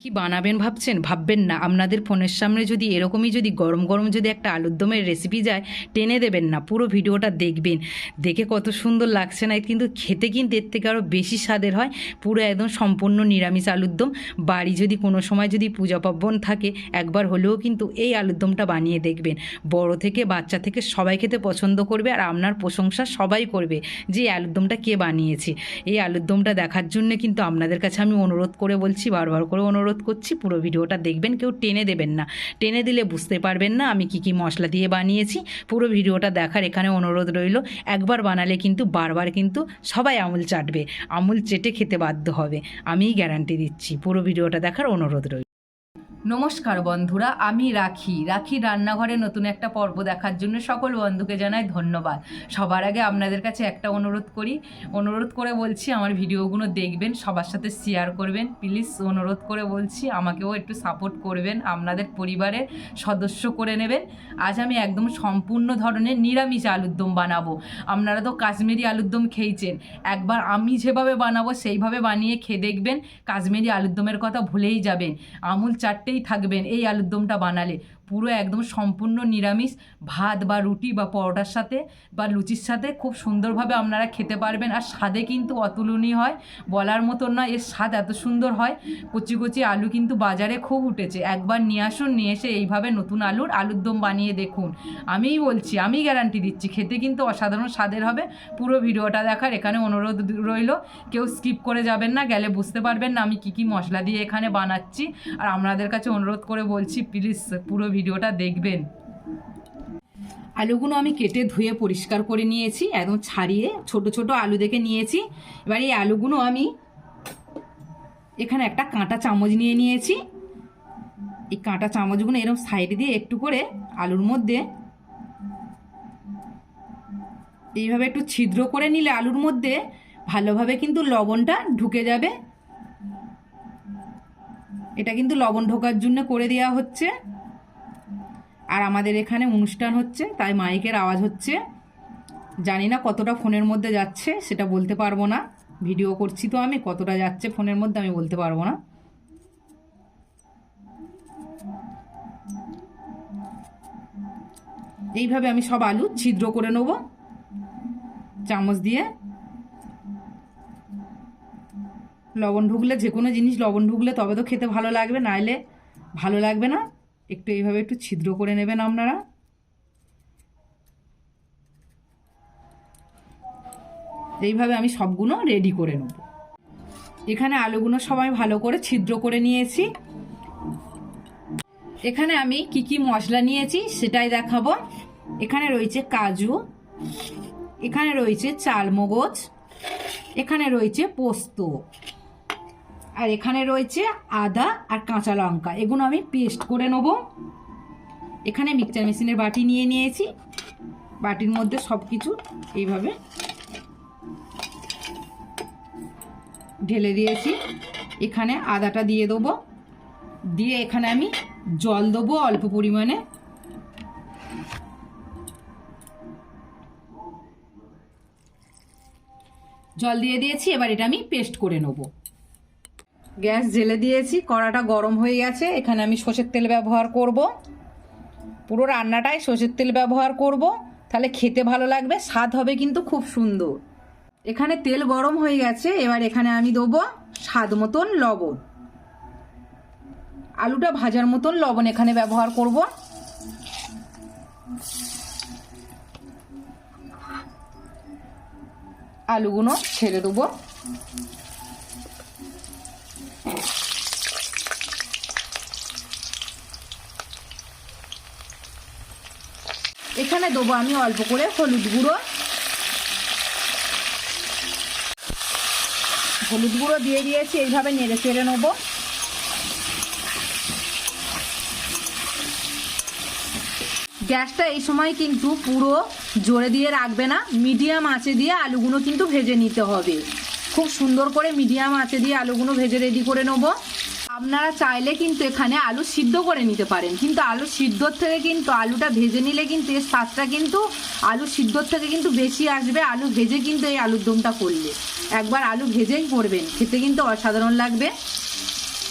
কি বানাবেন ভাবছেন? ভাববেন না। আপনাদের ফোনের সামনে যদি এরকমই যদি গরম গরম যদি একটা আলুর দমের রেসিপি যায়, টেনে দেবেন না, পুরো ভিডিওটা দেখবেন। দেখে কত সুন্দর লাগছে না, কিন্তু খেতে কিন্তু এর থেকে আরও বেশি স্বাদের হয়। পুরো একদম সম্পূর্ণ নিরামিষ আলুর দম। বাড়ি যদি কোনো সময় যদি পূজা পার্বণ থাকে, একবার হলেও কিন্তু এই আলুর দমটা বানিয়ে দেখবেন। বড় থেকে বাচ্চা থেকে সবাই খেতে পছন্দ করবে, আর আপনার প্রশংসা সবাই করবে যে এই আলুর দমটা কে বানিয়েছে। এই আলুর দমটা দেখার জন্য কিন্তু আপনাদের কাছে আমি অনুরোধ করে বলছি, বারবার করে অনুরোধ করছি, পুরো ভিডিওটা দেখবেন, কেউ টেনে দেবেন না। টেনে দিলে বুঝতে পারবেন না আমি কি মশলা দিয়ে বানিয়েছি। পুরো ভিডিওটা দেখার এখানে অনুরোধ রইল। একবার বানালে কিন্তু বারবার কিন্তু সবাই আঙুল চাটবে, আঙুল চেটে খেতে বাধ্য হবে, আমিই গ্যারান্টি দিচ্ছি। পুরো ভিডিওটা দেখার অনুরোধ রইল। নমস্কার বন্ধুরা, আমি রাখির রান্নাঘরে নতুন একটা পর্ব দেখার জন্য সকল বন্ধুকে জানাই ধন্যবাদ। সবার আগে আপনাদের কাছে একটা অনুরোধ করে বলছি, আমার ভিডিওগুলো দেখবেন, সবার সাথে শেয়ার করবেন প্লিজ। অনুরোধ করে বলছি, আমাকেও একটু সাপোর্ট করবেন, আপনাদের পরিবারের সদস্য করে নেবেন। আজ আমি একদম সম্পূর্ণ ধরনের নিরামিষ আলুর দম বানাবো। আপনারা তো কাশ্মীরি আলুর দম খেয়েছেন, একবার আমি যেভাবে বানাবো সেইভাবে বানিয়ে খেয়ে দেখবেন। কাশ্মীরি আলুর দমের কথা ভুলেই যাবেন, আমুল চাটতেই থাকবেন এই আলুর দমটা বানালে। পুরো একদম সম্পূর্ণ নিরামিষ, ভাত বা রুটি বা পরোটার সাথে বা লুচির সাথে খুব সুন্দরভাবে আপনারা খেতে পারবেন। আর স্বাদে কিন্তু অতুলনীয় হয়, বলার মতন না, এর স্বাদ এত সুন্দর হয়। কচি কচি আলু কিন্তু বাজারে খুব উঠেছে, একবার নিয়ে আসুন, নিয়ে এসে এইভাবে নতুন আলুর দম বানিয়ে দেখুন। আমিই বলছি, আমি গ্যারান্টি দিচ্ছি, খেতে কিন্তু অসাধারণ স্বাদের হবে। পুরো ভিডিওটা দেখার এখানে অনুরোধ রইল, কেউ স্কিপ করে যাবেন না, গেলে বুঝতে পারবেন না আমি কি মশলা দিয়ে এখানে বানাচ্ছি। আর আপনাদের কাছে অনুরোধ করে বলছি প্লিজ পুরো ভিডিওটা দেখবেন। আলুগুলো আমি কেটে ধুয়ে পরিষ্কার করে নিয়েছি, একদম ছাড়িয়ে ছোট ছোট আলু দেখে নিয়েছি। এবার এই আলুগুলো আমি এখানে একটা কাঁটা চামচ নিয়ে নিয়েছি। এই কাঁটা চামচগুলো এরকম সাইড দিয়ে একটু করে আলুর মধ্যে এইভাবে একটু ছিদ্র করে নিলে আলুর মধ্যে ভালোভাবে কিন্তু লবণটা ঢুকে যাবে। এটা কিন্তু লবণ ঢোকার জন্য করে দেওয়া হচ্ছে। আর আমাদের এখানে অনুষ্ঠান হচ্ছে, তাই মাইকের আওয়াজ হচ্ছে। জানি না কতটা ফোনের মধ্যে যাচ্ছে সেটা বলতে পারবো না, ভিডিও করছি তো আমি, কতটা যাচ্ছে ফোনের মধ্যে আমি বলতে পারবো না। এইভাবে আমি সব আলু ছিদ্র করে নেব চামচ দিয়ে। লবণ ঢুকলে, যে কোনো জিনিস লবণ ঢুকলে তবে তো খেতে ভালো লাগবে, নাইলে ভালো লাগবে না। একটু এইভাবে একটু ছিদ্র করে নেবেন আপনারা। এইভাবে আমি সবগুলো রেডি করে নেব। এখানে আলুগুলো সবাই ভালো করে ছিদ্র করে নিয়েছি। এখানে আমি কি মশলা নিয়েছি সেটাই দেখাবো। এখানে রয়েছে কাজু, এখানে রয়েছে চালমগজ, এখানে রয়েছে পোস্ত, আর এখানে রয়েছে আদা আর কাঁচা লঙ্কা। এগুলো আমি পেস্ট করে নেব। এখানে মিক্সচার মেশিনের বাটি নিয়ে নিয়েছি, বাটির মধ্যে সব কিছু এইভাবে ঢেলে দিয়েছি। এখানে আদাটা দিয়ে দেবো, দিয়ে এখানে আমি জল দেবো অল্প পরিমাণে। জল দিয়ে দিয়েছি, এবার এটা আমি পেস্ট করে নেব। গ্যাস জেলে দিয়েছি, কড়াটা গরম হয়ে গেছে। এখানে আমি সর্ষের তেল ব্যবহার করব, পুরো রান্নাটাই সর্ষের তেল ব্যবহার করব, তাহলে খেতে ভালো লাগবে, স্বাদ হবে কিন্তু খুব সুন্দর। এখানে তেল গরম হয়ে গেছে, এবার এখানে আমি দেবো স্বাদ মতন লবণ। আলুটা ভাজার মতন লবণ এখানে ব্যবহার করব। আলুগুলো ছেড়ে দেবো। এখানে দেবো আমি অল্প করে হলুদ গুঁড়ো। হলুদ গুঁড়ো দিয়ে দিয়েছি, এইভাবে নেড়ে চেড়ে নেবো। গ্যাসটা এই সময় কিন্তু পুরো জোরে দিয়ে রাখবে না, মিডিয়াম আঁচে দিয়ে আলুগুলো কিন্তু ভেজে নিতে হবে। খুব সুন্দর করে মিডিয়াম আঁচে দিয়ে আলুগুলো ভেজে রেডি করে নেব। আপনারা চাইলে কিন্তু এখানে আলু সিদ্ধ করে নিতে পারেন, কিন্তু আলু সিদ্ধর থেকে কিন্তু আলুটা ভেজে নিলে কিন্তু এর স্বাদটা কিন্তু আলু সিদ্ধর থেকে কিন্তু বেশি আসবে আলু ভেজে কিন্তু এই আলুর দমটা করলে। একবার আলু ভেজেই করবেন, খেতে কিন্তু অসাধারণ লাগবে।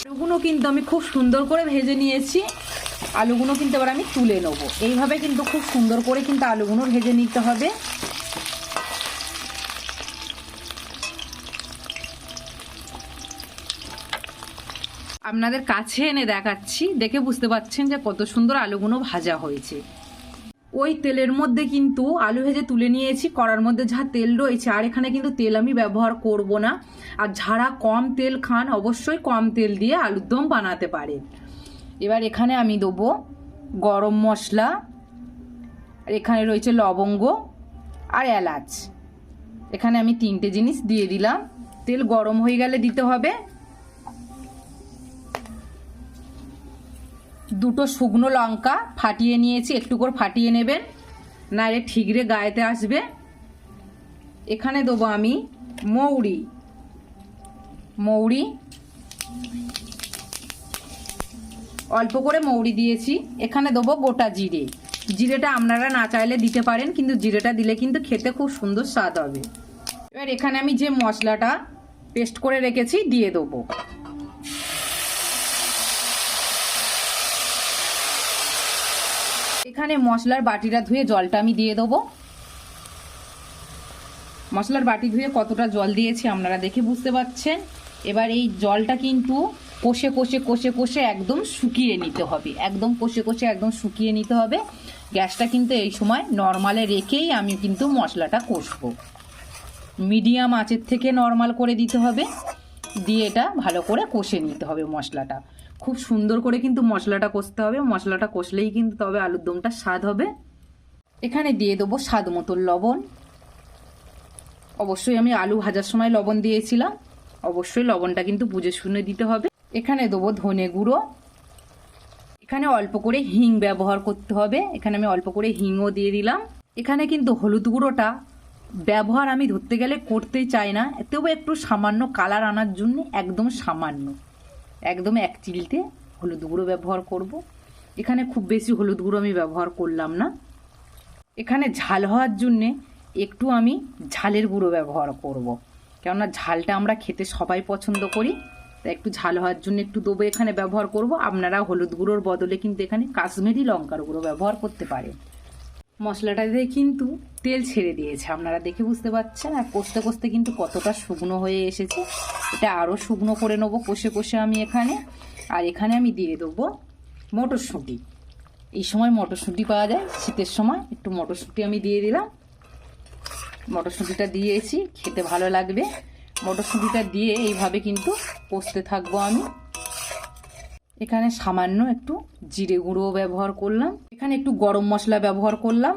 আলুগুলো কিন্তু আমি খুব সুন্দর করে ভেজে নিয়েছি। আলুগুলো কিন্তু এবার আমি তুলে নেবো। এইভাবে কিন্তু খুব সুন্দর করে কিন্তু আলুগুলো ভেজে নিতে হবে। আপনাদের কাছে এনে দেখাচ্ছি, দেখে বুঝতে পারছেন যে কত সুন্দর আলুগুলো ভাজা হয়েছে। ওই তেলের মধ্যে কিন্তু আলু ভেজে তুলে নিয়েছি, কড়ার মধ্যে যা তেল রয়েছে। আর এখানে কিন্তু তেল আমি ব্যবহার করব না। আর যারা কম তেল খান অবশ্যই কম তেল দিয়ে আলুর দম বানাতে পারেন। এবার এখানে আমি দেবো গরম মশলা, আর এখানে রয়েছে লবঙ্গ আর এলাচ। এখানে আমি 3টে জিনিস দিয়ে দিলাম। তেল গরম হয়ে গেলে দিতে হবে 2টো শুকনো লঙ্কা ফাটিয়ে নিয়েছি, একটু করে ফাটিয়ে নেবেন, নাহলে ঠিকরে গায়েতে আসবে। এখানে দেবো আমি মৌরি, অল্প করে মৌরি দিয়েছি। এখানে দেবো গোটা জিরেটা আপনারা না চাইলে দিতে পারেন, কিন্তু জিরেটা দিলে কিন্তু খেতে খুব সুন্দর স্বাদ হবে। এবার এখানে আমি যে মশলাটা পেস্ট করে রেখেছি দিয়ে দেবো। এখানে মশলার বাটিটা ধুয়ে জলটা আমি দিয়ে দেবো। মশলার বাটি ধুয়ে কতটা জল দিয়েছি আপনারা দেখে বুঝতে পারছেন। এবার এই জলটা কিন্তু কষে একদম শুকিয়ে নিতে হবে, একদম শুকিয়ে নিতে হবে। গ্যাসটা কিন্তু এই সময় নর্মালে রেখেই আমি কিন্তু মশলাটা কষবো। মিডিয়াম আঁচের থেকে নর্মাল করে দিতে হবে, দিয়ে এটা ভালো করে কষে নিতে হবে। মশলাটা খুব সুন্দর করে কিন্তু মশলাটা কষতে হবে। মশলাটা কষলেই কিন্তু তবে আলুর দমটা স্বাদ হবে। এখানে দিয়ে দেবো স্বাদ মতো লবণ। অবশ্যই আমি আলু ভাজার সময় লবণ দিয়েছিলাম, অবশ্যই লবণটা কিন্তু বুঝে শুনে দিতে হবে। এখানে দেবো ধনে গুঁড়ো। এখানে অল্প করে হিং ব্যবহার করতে হবে, এখানে আমি অল্প করে হিংও দিয়ে দিলাম। এখানে কিন্তু হলুদ গুঁড়োটা ব্যবহার আমি ধরতে গেলে করতেই চাই না, তবু একটু সামান্য কালার আনার জন্য একদম সামান্য, একদম 1 চিলতে হলুদ গুঁড়ো ব্যবহার করব। এখানে খুব বেশি হলুদ গুঁড়ো আমি ব্যবহার করলাম না। এখানে ঝাল হওয়ার জন্যে একটু আমি ঝালের গুঁড়ো ব্যবহার করব, কেননা ঝালটা আমরা খেতে সবাই পছন্দ করি, তাই একটু ঝাল হওয়ার জন্য একটু দেবো এখানে ব্যবহার করব। আপনারা হলুদ গুঁড়োর বদলে কিন্তু এখানে কাশ্মীরি লঙ্কার গুঁড়ো ব্যবহার করতে পারেন। মশলাটা দিয়ে কিন্তু তেল ছেড়ে দিয়েছে, আপনারা দেখে বুঝতে পারছেন। আর কষতে কিন্তু কতটা শুকনো হয়ে এসেছে। এটা আরও শুকনো করে নেবো কষে আমি এখানে। আর এখানে আমি দিয়ে দেবো মটরশুঁটি। এই সময় মটরশুঁটি পাওয়া যায়, শীতের সময় একটু মটরশুঁটি আমি দিয়ে দিলাম। মটরশুঁটিটা দিয়েছি, খেতে ভালো লাগবে। মটরশুঁটিটা দিয়ে এইভাবে কিন্তু কষতে থাকবো আমি। এখানে সামান্য একটু জিরে গুঁড়ো ব্যবহার করলাম, এখানে একটু গরম মশলা ব্যবহার করলাম।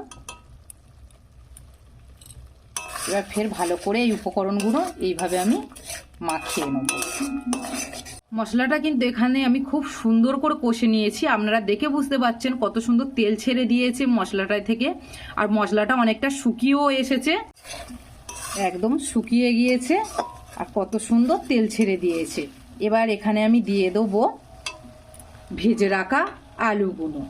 এবার ফের ভালো করে এই উপকরণগুলো এইভাবে আমি মাখিয়ে নেব। মশলাটা কিন্তু এখানে আমি খুব সুন্দর করে কষে নিয়েছি, আপনারা দেখে বুঝতে পারছেন কত সুন্দর তেল ছেড়ে দিয়েছে মশলাটা থেকে। আর মশলাটা অনেকটা শুকিয়েও এসেছে, একদম শুকিয়ে গিয়েছে আর কত সুন্দর তেল ছেড়ে দিয়েছে। এবার এখানে আমি দিয়ে দেবো ভেজে রাখা আলুগুলো।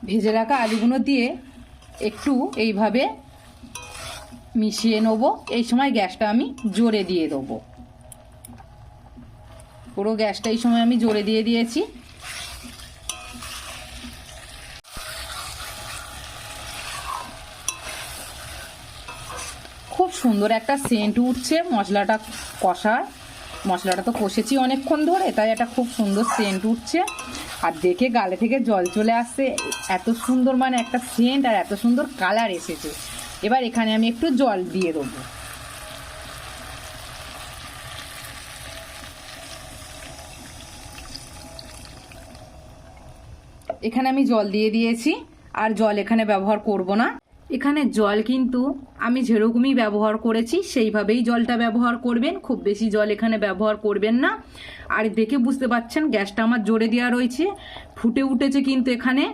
ভেজে রাখা আলুগুলো দিয়ে একটু এইভাবে মিশিয়ে নেবো। এই সময় গ্যাসটা আমি জোরে দিয়ে দেবো, পুরো গ্যাসটা এই সময় আমি জোরে দিয়ে দিয়েছি। খুব সুন্দর একটা সেন্ট উঠছে মশলাটা কষায়। মশলাটা তো কষেছি অনেকক্ষণ ধরে, তাই একটা খুব সুন্দর সেন্ট উঠছে। আর দেখে গালে থেকে জল চলে আসছে, এত সুন্দর মানে একটা সেন্ট আর এত সুন্দর কালার এসেছে। এবার এখানে আমি একটু জল দিয়ে দেবো। এখানে আমি জল দিয়ে দিয়েছি, আর জল এখানে ব্যবহার করব না। এখানে জল কিন্তু আমি যেরকমই ব্যবহার করেছি সেইভাবেই জলটা ব্যবহার করবেন, খুব বেশি জল এখানে ব্যবহার করবেন না। আর দেখে বুঝতে পারছেন গ্যাসটা আমার জোরে দেওয়া রয়েছে, ফুটে উঠেছে কিন্তু এখানে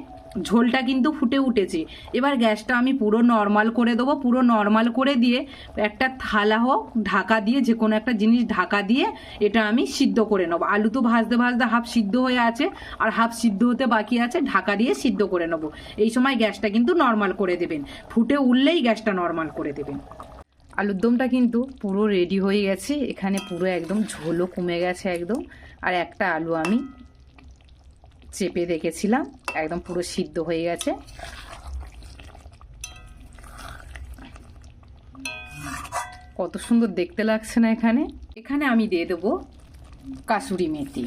ঝোলটা কিন্তু ফুটে উঠেছে। এবার গ্যাসটা আমি পুরো নর্মাল করে দেবো। পুরো নর্মাল করে দিয়ে একটা থালা হোক ঢাকা দিয়ে, যে কোনো একটা জিনিস ঢাকা দিয়ে এটা আমি সিদ্ধ করে নেবো। আলু তো ভাজতে ভাজতে হাফ সিদ্ধ হয়ে আছে, আর হাফ সিদ্ধ হতে বাকি আছে, ঢাকা দিয়ে সিদ্ধ করে নেবো। এই সময় গ্যাসটা কিন্তু নর্মাল করে দেবেন, ফুটে উঠলেই গ্যাসটা নর্মাল করে দেবেন। আলুর দমটা কিন্তু পুরো রেডি হয়ে গেছে, এখানে পুরো একদম ঝোলও কমে গেছে একদম। আর একটা আলু আমি চেপে রেখেছিলাম, একদম পুরো সিদ্ধ হয়ে গেছে। কত সুন্দর দেখতে লাগছে না? এখানে এখানে আমি দিয়ে দেবো কাসুরি মেথি।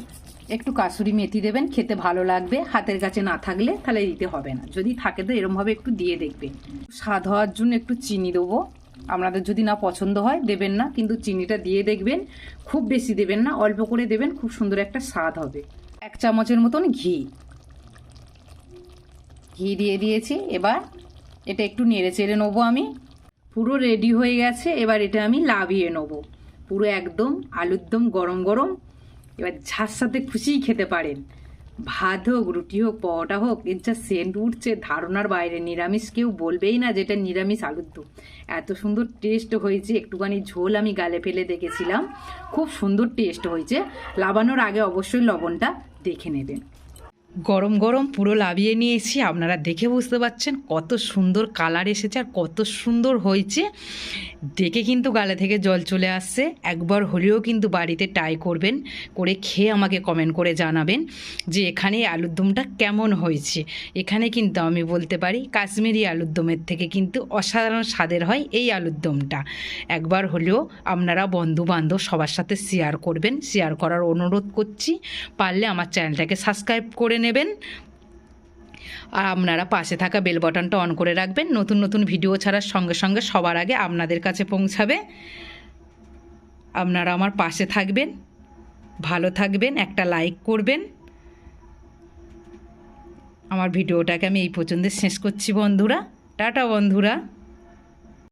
একটু কাসুরি মেথি দেবেন, খেতে ভালো লাগবে। হাতের কাছে না থাকলে তাহলে দিতে হবে না, যদি থাকে তো এরমভাবে একটু দিয়ে দেখবেন। স্বাদ হওয়ার জন্য একটু চিনি দেবো, আপনাদের যদি না পছন্দ হয় দেবেন না, কিন্তু চিনিটা দিয়ে দেখবেন। খুব বেশি দেবেন না, অল্প করে দেবেন, খুব সুন্দর একটা স্বাদ হবে। 1 চামচের মতন ঘি দিয়ে দিয়েছি। এবার এটা একটু নেড়ে চেড়ে নেবো আমি। পুরো রেডি হয়ে গেছে, এবার এটা আমি লাভিয়ে নেবো। পুরো একদম আলুর দম গরম গরম। এবার যার সাথে খুশিই খেতে পারেন, ভাত হোক, রুটি হোক, পরোটা হোক, এর যা সেন্ট উঠছে ধারণার বাইরে। নিরামিষ কেউ বলবেই না যেটা নিরামিষ আলুর দম। এত সুন্দর টেস্ট হয়েছে। একটুখানি ঝোল আমি গালে ফেলে দেখেছিলাম, খুব সুন্দর টেস্ট হয়েছে। লাবানোর আগে অবশ্যই লবণটা দেখে নেবেন। গরম গরম পুরো লাভিয়ে নিয়েছি, আপনারা দেখে বুঝতে পারছেন কত সুন্দর কালার এসেছে আর কত সুন্দর হয়েছে। দেখে কিন্তু গালে থেকে জল চলে আসছে। একবার হলেও কিন্তু বাড়িতে ট্রাই করবেন, করে খেয়ে আমাকে কমেন্ট করে জানাবেন যে এখানে আলুর দমটা কেমন হয়েছে। এখানে কিন্তু আমি বলতে পারি কাশ্মীরি আলুর দমের থেকে কিন্তু অসাধারণ স্বাদের হয় এই আলুর দমটা। একবার হলেও আপনারা বন্ধু বান্ধব সবার সাথে শেয়ার করবেন, শেয়ার করার অনুরোধ করছি। পারলে আমার চ্যানেলটাকে সাবস্ক্রাইব করে নেবেন, আর আপনারা পাশে থাকা বেল বাটনটা অন করে রাখবেন। নতুন নতুন ভিডিও ছাড়ার সঙ্গে সঙ্গে সবার আগে আপনাদের কাছে পৌঁছাবে। আপনারা আমার পাশে থাকবেন, ভালো থাকবেন, একটা লাইক করবেন। আমার ভিডিওটাকে আমি এই পর্যন্ত শেষ করছি বন্ধুরা। টাটা বন্ধুরা।